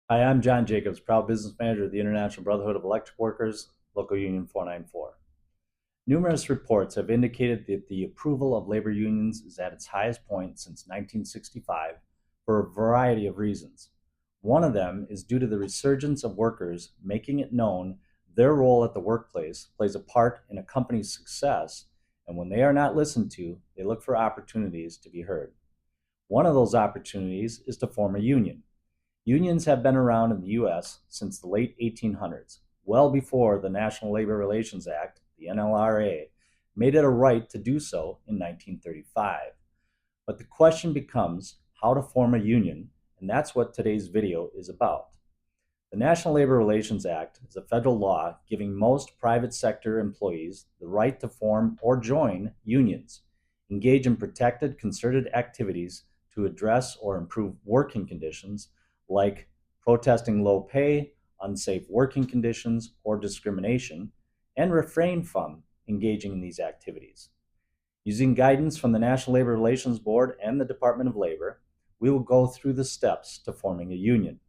Hi, I'm John Jacobs, proud business manager of the International Brotherhood of Electric Workers, Local Union 494. Numerous reports have indicated that the approval of labor unions is at its highest point since 1965 for a variety of reasons. One of them is due to the resurgence of workers making it known their role at the workplace plays a part in a company's success, and when they are not listened to, they look for opportunities to be heard. One of those opportunities is to form a union. Unions have been around in the U.S. since the late 1800s, well before the National Labor Relations Act, the NLRA, made it a right to do so in 1935. But the question becomes how to form a union, and that's what today's video is about. The National Labor Relations Act is a federal law giving most private sector employees the right to form or join unions, engage in protected, concerted activities to address or improve working conditions like protesting low pay, unsafe working conditions, or discrimination, and refrain from engaging in these activities. Using guidance from the National Labor Relations Board and the Department of Labor, we will go through the steps to forming a union.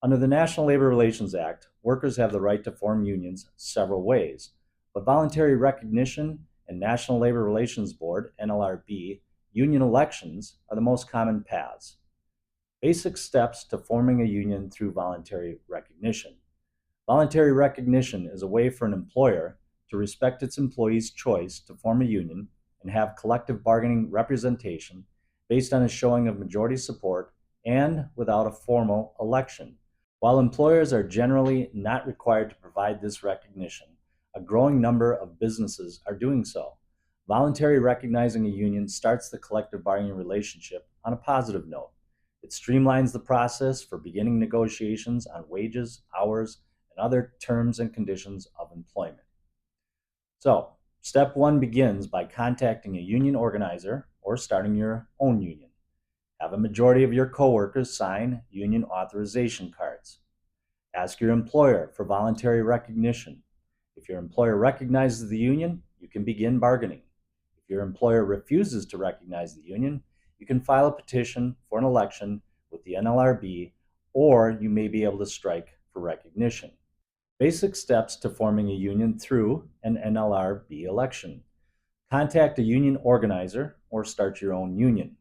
Under the National Labor Relations Act, workers have the right to form unions several ways, but voluntary recognition and National Labor Relations Board, NLRB, union elections are the most common paths. Basic steps to forming a union through voluntary recognition. Voluntary recognition is a way for an employer to respect its employees' choice to form a union and have collective bargaining representation based on a showing of majority support and without a formal election. While employers are generally not required to provide this recognition, a growing number of businesses are doing so. Voluntary recognizing a union starts the collective bargaining relationship on a positive note. It streamlines the process for beginning negotiations on wages, hours, and other terms and conditions of employment. So, step one begins by contacting a union organizer or starting your own union. Have a majority of your coworkers sign union authorization cards. Ask your employer for voluntary recognition. If your employer recognizes the union, you can begin bargaining. If your employer refuses to recognize the union, you can file a petition for an election with the NLRB, or you may be able to strike for recognition. Basic steps to forming a union through an NLRB election. Contact a union organizer or start your own union.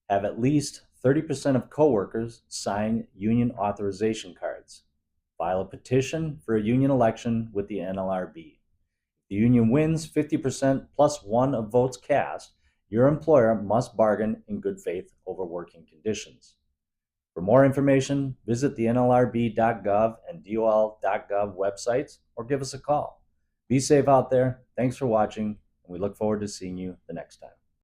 Have at least 30% of coworkers sign union authorization cards. File a petition for a union election with the NLRB. If the union wins 50% plus one of votes cast, your employer must bargain in good faith over working conditions. For more information, visit the NLRB.gov and DOL.gov websites or give us a call. Be safe out there. Thanks for watching, and we look forward to seeing you the next time.